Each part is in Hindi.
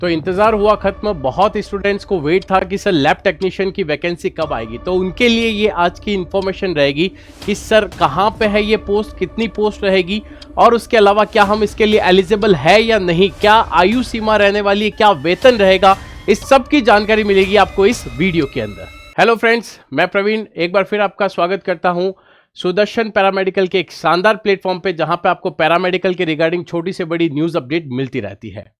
तो इंतजार हुआ खत्म। बहुत स्टूडेंट्स को वेट था कि सर लैब टेक्नीशियन की वैकेंसी कब आएगी। तो उनके लिए ये आज की इंफॉर्मेशन रहेगी कि सर कहाँ पे है ये पोस्ट, कितनी पोस्ट रहेगी, और उसके अलावा क्या हम इसके लिए एलिजिबल है या नहीं, क्या आयु सीमा रहने वाली है, क्या वेतन रहेगा, इस सब की जानकारी मिलेगी आपको इस वीडियो के अंदर। हेलो फ्रेंड्स, मैं प्रवीण एक बार फिर आपका स्वागत करता हूं सुदर्शन पैरामेडिकल के एक शानदार प्लेटफॉर्म पे, जहां पे आपको पैरामेडिकल के रिगार्डिंग छोटी से बड़ी न्यूज अपडेट मिलती रहती है।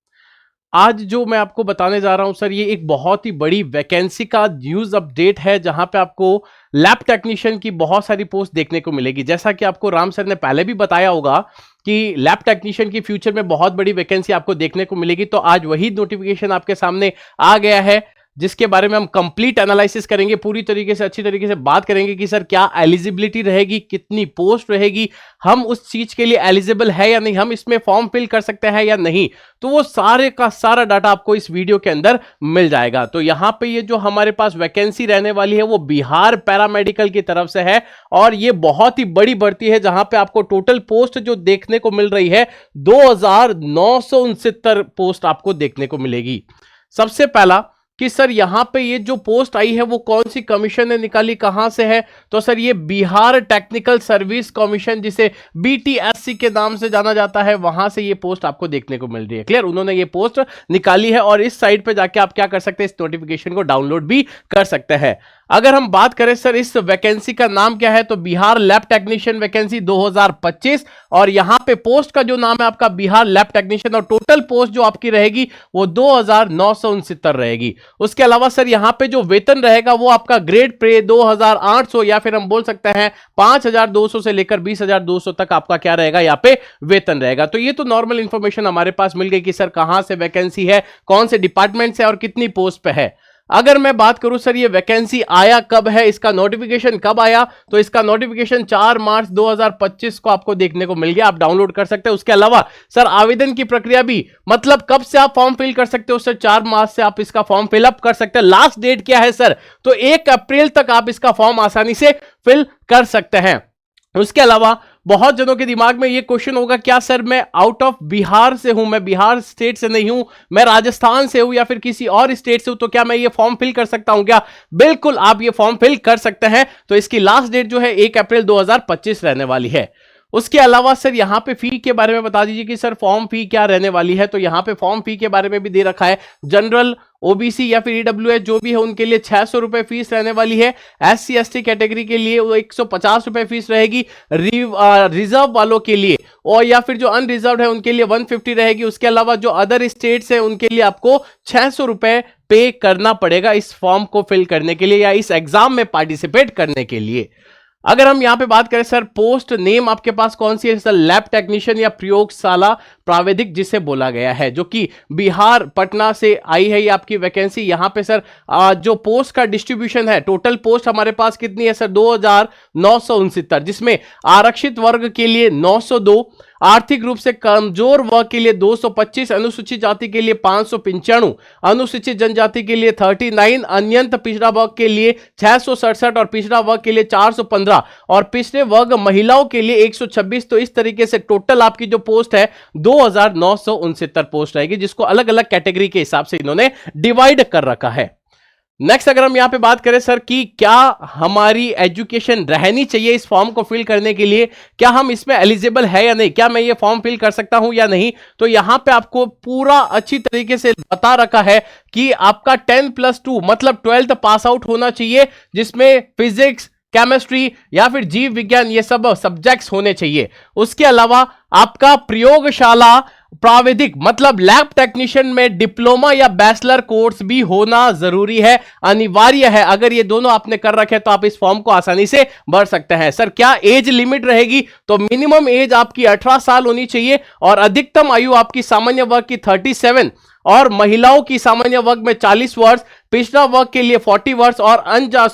आज जो मैं आपको बताने जा रहा हूं सर, ये एक बहुत ही बड़ी वैकेंसी का न्यूज अपडेट है, जहां पे आपको लैब टेक्नीशियन की बहुत सारी पोस्ट देखने को मिलेगी। जैसा कि आपको राम सर ने पहले भी बताया होगा कि लैब टेक्नीशियन की फ्यूचर में बहुत बड़ी वैकेंसी आपको देखने को मिलेगी। तो आज वही नोटिफिकेशन आपके सामने आ गया है, जिसके बारे में हम कंप्लीट एनालिसिस करेंगे, पूरी तरीके से अच्छी तरीके से बात करेंगे कि सर क्या एलिजिबिलिटी रहेगी, कितनी पोस्ट रहेगी, हम उस चीज के लिए एलिजिबल है या नहीं, हम इसमें फॉर्म फिल कर सकते हैं या नहीं। तो वो सारे का सारा डाटा आपको इस वीडियो के अंदर मिल जाएगा। तो यहां पे ये जो हमारे पास वैकेंसी रहने वाली है वो बिहार पैरामेडिकल की तरफ से है, और ये बहुत ही बड़ी भर्ती है, जहां पे आपको टोटल पोस्ट जो देखने को मिल रही है 2969 पोस्ट आपको देखने को मिलेगी। सबसे पहला कि सर यहां पे ये जो पोस्ट आई है वो कौन सी कमीशन ने निकाली, कहां से है, तो सर ये बिहार टेक्निकल सर्विस कमीशन, जिसे बीटीएससी के नाम से जाना जाता है, वहां से ये पोस्ट आपको देखने को मिल रही है। क्लियर, उन्होंने ये पोस्ट निकाली है, और इस साइट पे जाके आप क्या कर सकते हैं, इस नोटिफिकेशन को डाउनलोड भी कर सकते हैं। अगर हम बात करें सर इस वैकेंसी का नाम क्या है, तो बिहार लैब टेक्नीशियन वैकेंसी 2025, और यहां पे पोस्ट का जो नाम है आपका बिहार लैब टेक्नीशियन, और टोटल पोस्ट जो आपकी रहेगी वो 2969 रहेगी। उसके अलावा सर यहां पे जो वेतन रहेगा वो आपका ग्रेड पे 2800, या फिर हम बोल सकते हैं 5200 से लेकर 20200 तक आपका क्या रहेगा यहाँ पे वेतन रहेगा। तो ये तो नॉर्मल इंफॉर्मेशन हमारे पास मिल गई कि सर कहां से वैकेंसी है, कौन से डिपार्टमेंट से और कितनी पोस्ट पे है। अगर मैं बात करूं सर ये वैकेंसी आया कब है, इसका नोटिफिकेशन कब आया, तो इसका नोटिफिकेशन 4 मार्च 2025 को आपको देखने को मिल गया। आप डाउनलोड कर सकते हैं। उसके अलावा सर आवेदन की प्रक्रिया भी, मतलब कब से आप फॉर्म फिल कर सकते हो सर, 4 मार्च से आप इसका फॉर्म फिलअप कर सकते हैं। लास्ट डेट क्या है सर, तो 1 अप्रैल तक आप इसका फॉर्म आसानी से फिल कर सकते हैं। उसके अलावा बहुत जनों के दिमाग में ये क्वेश्चन होगा, क्या सर मैं आउट ऑफ बिहार से हूं, मैं बिहार स्टेट से नहीं हूं, मैं राजस्थान से हूं या फिर किसी और स्टेट से हूं, तो क्या मैं ये फॉर्म फिल कर सकता हूं क्या? बिल्कुल आप ये फॉर्म फिल कर सकते हैं। तो इसकी लास्ट डेट जो है 1 अप्रैल 2025 रहने वाली है। उसके अलावा सर यहां पे फी के बारे में बता दीजिए कि सर फॉर्म फी क्या रहने वाली है। तो यहां पे फॉर्म फी के बारे में भी दे रखा है। जनरल, ओबीसी या फिर ईडब्ल्यूएस जो भी है उनके लिए 600 रुपए फीस रहने वाली है। एससी एसटी कैटेगरी के लिए वो 150 रुपए फीस रहेगी। रिजर्व वालों के लिए और या फिर जो अनरिजर्व है उनके लिए 150 रहेगी। उसके अलावा जो अदर स्टेट्स है उनके लिए आपको 600 रुपए पे करना पड़ेगा इस फॉर्म को फिल करने के लिए या इस एग्जाम में पार्टिसिपेट करने के लिए। अगर हम यहां पे बात करें सर पोस्ट नेम आपके पास कौन सी है सर, लैब टेक्नीशियन या प्रयोगशाला प्राविधिक जिसे बोला गया है, जो कि बिहार पटना से आई है ये आपकी वैकेंसी। यहां पे सर जो पोस्ट का डिस्ट्रीब्यूशन है, टोटल पोस्ट हमारे पास कितनी है सर 2969, जिसमें आरक्षित वर्ग के लिए 902, आर्थिक रूप से कमजोर वर्ग के लिए 225, अनुसूचित जाति के लिए 595, अनुसूचित जनजाति के लिए 39, अन्यंत पिछड़ा वर्ग के लिए 667 और पिछड़ा वर्ग के लिए 415 और पिछड़े वर्ग महिलाओं के लिए 126। तो इस तरीके से टोटल आपकी जो पोस्ट है 2969 पोस्ट रहेगी, जिसको अलग अलग कैटेगरी के हिसाब से इन्होंने डिवाइड कर रखा है। नेक्स्ट अगर हम यहां पे बात करें सर कि क्या हमारी एजुकेशन रहनी चाहिए इस फॉर्म को फिल करने के लिए, क्या हम इसमें एलिजिबल है या नहीं, क्या मैं ये फॉर्म फिल कर सकता हूं या नहीं, तो यहां पे आपको पूरा अच्छी तरीके से बता रखा है कि आपका 10+2 मतलब 12th पास आउट होना चाहिए, जिसमें फिजिक्स, केमिस्ट्री या फिर जीव विज्ञान ये सब सब्जेक्ट्स होने चाहिए। उसके अलावा आपका प्रयोगशाला प्राविधिक मतलब लैब टेक्नीशियन में डिप्लोमा या बैचलर कोर्स भी होना जरूरी है, अनिवार्य है। अगर ये दोनों आपने कर रखे तो आप इस फॉर्म को आसानी से भर सकते हैं। सर क्या एज लिमिट रहेगी, तो मिनिमम एज आपकी 18 साल होनी चाहिए और अधिकतम आयु आपकी सामान्य वर्ग की 37 और महिलाओं की सामान्य वर्ग में 40 वर्ष, पिछड़ा वर्ग के लिए 40 वर्ष और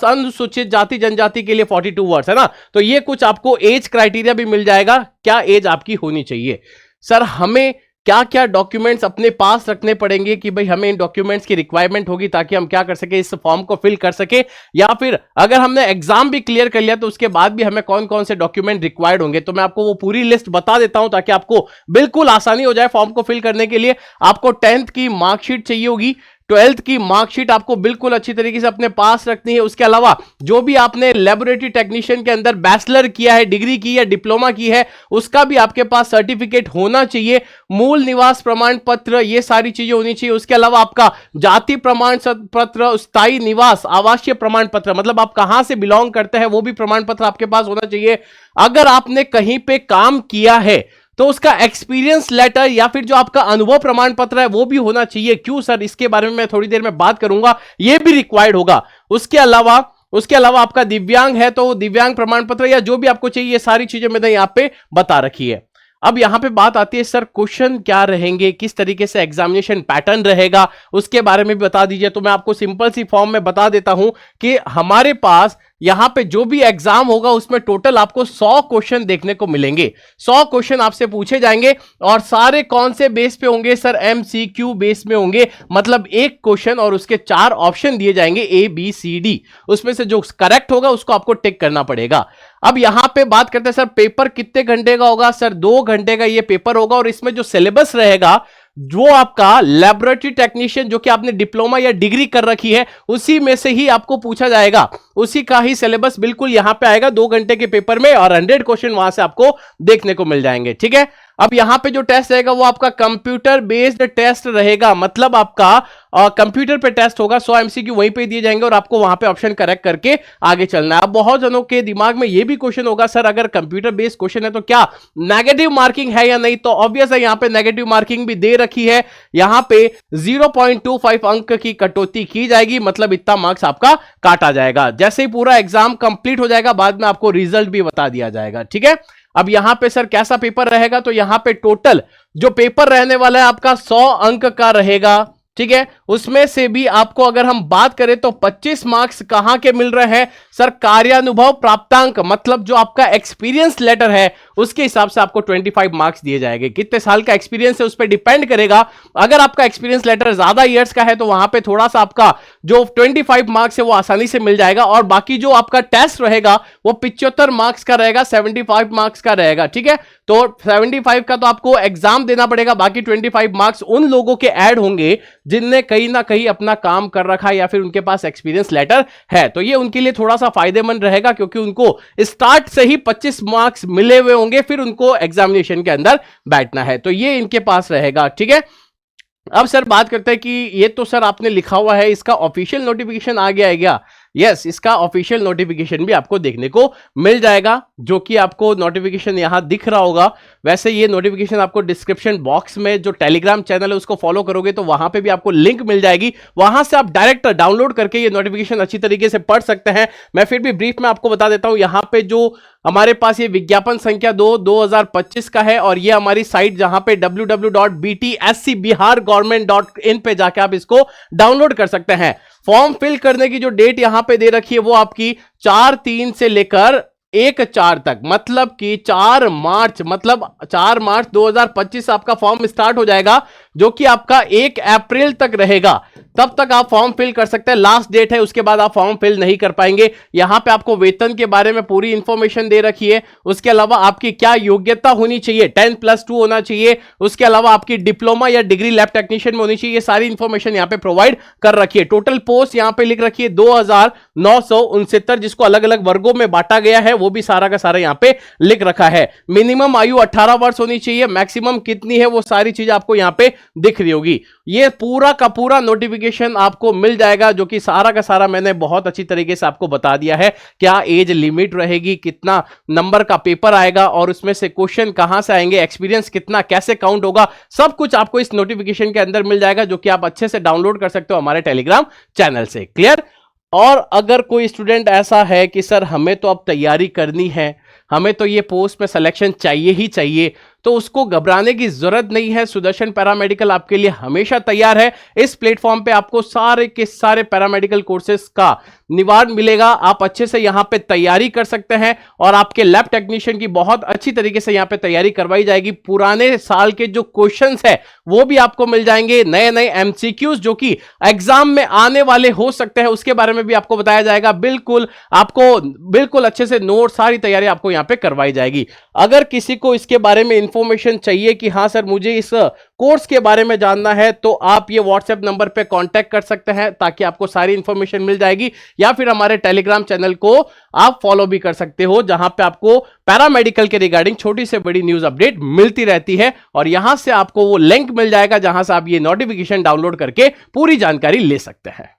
अनुसूचित जाति जनजाति के लिए 42 वर्ष है ना। तो ये कुछ आपको एज क्राइटेरिया भी मिल जाएगा, क्या एज आपकी होनी चाहिए। सर हमें क्या क्या डॉक्यूमेंट्स अपने पास रखने पड़ेंगे कि भाई हमें इन डॉक्यूमेंट्स की रिक्वायरमेंट होगी ताकि हम क्या कर सके, इस फॉर्म को फिल कर सके, या फिर अगर हमने एग्जाम भी क्लियर कर लिया तो उसके बाद भी हमें कौन कौन से डॉक्यूमेंट रिक्वायर्ड होंगे। तो मैं आपको वो पूरी लिस्ट बता देता हूं ताकि आपको बिल्कुल आसानी हो जाए फॉर्म को फिल करने के लिए। आपको 10th की मार्कशीट चाहिए होगी, 12th की मार्कशीट आपको बिल्कुल अच्छी तरीके से अपने पास रखनी है। उसके अलावा जो भी आपने लेबोरेटरी टेक्नीशियन के अंदर बैचलर किया है, डिग्री की है, डिप्लोमा की है, उसका भी आपके पास सर्टिफिकेट होना चाहिए। मूल निवास प्रमाण पत्र, ये सारी चीजें होनी चाहिए। उसके अलावा आपका जाति प्रमाण पत्र, स्थायी निवास, आवासीय प्रमाण पत्र, मतलब आप कहां से बिलोंग करते हैं वो भी प्रमाण पत्र आपके पास होना चाहिए। अगर आपने कहीं पे काम किया है तो उसका एक्सपीरियंस लेटर या फिर जो आपका अनुभव प्रमाण पत्र है वो भी होना चाहिए। क्यों सर, इसके बारे में मैं थोड़ी देर में बात करूंगा, ये भी रिक्वायर्ड होगा। उसके अलावा आपका दिव्यांग है तो दिव्यांग प्रमाण पत्र या जो भी आपको चाहिए, ये सारी चीजें मैंने यहां पे बता रखी है। अब यहां पे बात आती है सर क्वेश्चन क्या रहेंगे, किस तरीके से एग्जामिनेशन पैटर्न रहेगा, उसके बारे में भी बता दीजिए। तो मैं आपको सिंपल सी फॉर्म में बता देता हूं कि हमारे पास यहां पे जो भी एग्जाम होगा उसमें टोटल आपको 100 क्वेश्चन देखने को मिलेंगे। 100 क्वेश्चन आपसे पूछे जाएंगे और सारे कौन से बेस पे होंगे सर, एमसीक्यू बेस में होंगे। मतलब एक क्वेश्चन और उसके 4 ऑप्शन दिए जाएंगे ए बी सी डी, उसमें से जो करेक्ट होगा उसको आपको टिक करना पड़ेगा। अब यहां पे बात करते हैं सर पेपर कितने घंटे का होगा। सर 2 घंटे का ये पेपर होगा और इसमें जो सिलेबस रहेगा, जो आपका लेबोरेटरी टेक्नीशियन जो कि आपने डिप्लोमा या डिग्री कर रखी है उसी में से ही आपको पूछा जाएगा, उसी का ही सिलेबस बिल्कुल यहां पे आएगा 2 घंटे के पेपर में और 100 क्वेश्चन वहां से आपको देखने को मिल जाएंगे। ठीक है, अब यहां पे जो टेस्ट रहेगा वो आपका कंप्यूटर बेस्ड टेस्ट रहेगा, मतलब आपका कंप्यूटर पे टेस्ट होगा। 100 एमसीक्यू वहीं पे दिए जाएंगे और आपको वहां पे ऑप्शन करेक्ट करके आगे चलना है। अब बहुत जनों के दिमाग में ये भी क्वेश्चन होगा सर अगर कंप्यूटर बेस्ड क्वेश्चन है तो क्या नेगेटिव मार्किंग है या नहीं। तो ऑब्वियस है, यहां पे नेगेटिव मार्किंग भी दे रखी है। यहां पे 0.25 अंक की कटौती की जाएगी, मतलब इतना मार्क्स आपका काटा जाएगा। जैसे ही पूरा एग्जाम कंप्लीट हो जाएगा बाद में आपको रिजल्ट भी बता दिया जाएगा। ठीक है, अब यहां पे सर कैसा पेपर रहेगा, तो यहां पे टोटल जो पेपर रहने वाला है आपका 100 अंक का रहेगा। ठीक है, उसमें से भी आपको अगर हम बात करें तो 25 मार्क्स कहां के मिल रहे हैं सर, कार्यानुभव प्राप्तांक, मतलब जो आपका एक्सपीरियंस लेटर है उसके हिसाब से आपको 25 मार्क्स दिए जाएंगे। कितने साल का एक्सपीरियंस है उस पर डिपेंड करेगा। अगर आपका एक्सपीरियंस लेटर ज्यादा ईयर्स का है तो वहां पे थोड़ा सा आपका जो 25 मार्क्स है वो आसानी से मिल जाएगा और बाकी जो आपका टेस्ट रहेगा वो 75 मार्क्स का रहेगा, 75 मार्क्स का रहेगा। ठीक है, तो 75 का तो आपको एग्जाम देना पड़ेगा, बाकी 25 मार्क्स उन लोगों के ऐड होंगे जिनने कहीं ना कहीं अपना काम कर रखा है या फिर उनके पास एक्सपीरियंस लेटर है। तो ये उनके लिए थोड़ा सा फायदेमंद रहेगा क्योंकि उनको स्टार्ट से ही 25 मार्क्स मिले हुए होंगे, फिर उनको एग्जामिनेशन के अंदर बैठना है, तो ये इनके पास रहेगा। ठीक है, अब सर बात करते हैं कि ये तो सर आपने लिखा हुआ है, इसका ऑफिशियल नोटिफिकेशन आ गया है क्या। यस, इसका ऑफिशियल नोटिफिकेशन भी आपको देखने को मिल जाएगा, जो कि आपको नोटिफिकेशन यहां दिख रहा होगा। वैसे ये नोटिफिकेशन आपको डिस्क्रिप्शन बॉक्स में जो टेलीग्राम चैनल है उसको फॉलो करोगे तो वहां पे भी आपको लिंक मिल जाएगी, वहां से आप डायरेक्ट डाउनलोड करके ये नोटिफिकेशन अच्छी तरीके से पढ़ सकते हैं। मैं फिर भी ब्रीफ में आपको बता देता हूं, यहां पे जो हमारे पास ये विज्ञापन संख्या 2025 का है और ये हमारी साइट जहां पे www.btscbihargovernment.in पे जाके आप इसको डाउनलोड कर सकते हैं। फॉर्म फिल करने की जो डेट यहां पे दे रखी है वो आपकी 4/3 से लेकर 1/4 तक, मतलब कि 4 मार्च 2025 आपका फॉर्म स्टार्ट हो जाएगा, जो कि आपका 1 अप्रैल तक रहेगा। तब तक आप फॉर्म फिल कर सकते हैं, लास्ट डेट है, उसके बाद आप फॉर्म फिल नहीं कर पाएंगे। यहां पे आपको वेतन के बारे में पूरी इंफॉर्मेशन दे रखी है। उसके अलावा आपकी क्या योग्यता होनी चाहिए, 10+2 होना चाहिए। उसके अलावा आपकी डिप्लोमा या डिग्री लैब टेक्नीशियन में होनी चाहिए, ये सारी इंफॉर्मेशन यहां पे प्रोवाइड कर रखी है। टोटल पोस्ट यहां पे लिख रखी है 2969, जिसको अलग अलग वर्गों में बांटा गया है, वो भी सारा का सारा यहां पे लिख रखा है। मिनिमम आयु 18 वर्ष होनी चाहिए, मैक्सिमम कितनी है वो सारी चीज आपको यहां पे दिख रही होगी। ये पूरा का पूरा नोटिफिकेशन आपको मिल जाएगा, जो कि सारा का सारा मैंने बहुत अच्छी तरीके से आपको बता दिया है। क्या एज लिमिट रहेगी, कितना नंबर का पेपर आएगा और उसमें से क्वेश्चन कहां से आएंगे, एक्सपीरियंस कितना कैसे काउंट होगा, सब कुछ आपको इस नोटिफिकेशन के अंदर मिल जाएगा, जो कि आप अच्छे से डाउनलोड कर सकते हो हमारे टेलीग्राम चैनल से। क्लियर। और अगर कोई स्टूडेंट ऐसा है कि सर हमें तो अब तैयारी करनी है, हमें तो ये पोस्ट में सिलेक्शन चाहिए ही चाहिए, तो उसको घबराने की जरूरत नहीं है। सुदर्शन पैरामेडिकल आपके लिए हमेशा तैयार है। इस प्लेटफॉर्म पे आपको सारे के सारे पैरामेडिकल कोर्सेज का निवारण मिलेगा। आप अच्छे से यहां पे तैयारी कर सकते हैं और आपके लैब टेक्नीशियन की बहुत अच्छी तरीके से यहां पे तैयारी करवाई जाएगी। पुराने साल के जो क्वेश्चंस है वो भी आपको मिल जाएंगे, नए नए एमसीक्यूज जो कि एग्जाम में आने वाले हो सकते हैं उसके बारे में भी आपको बताया जाएगा। बिल्कुल आपको बिल्कुल अच्छे से नोट, सारी तैयारी आपको यहां पे करवाई जाएगी। अगर किसी को इसके बारे में इंफॉर्मेशन चाहिए कि हां सर मुझे इस कोर्स के बारे में जानना है, तो आप ये व्हाट्सएप नंबर पे कांटेक्ट कर सकते हैं ताकि आपको सारी इंफॉर्मेशन मिल जाएगी, या फिर हमारे टेलीग्राम चैनल को आप फॉलो भी कर सकते हो जहां पे आपको पैरामेडिकल के रिगार्डिंग छोटी से बड़ी न्यूज अपडेट मिलती रहती है। और यहां से आपको वो लिंक मिल जाएगा जहां से आप ये नोटिफिकेशन डाउनलोड करके पूरी जानकारी ले सकते हैं।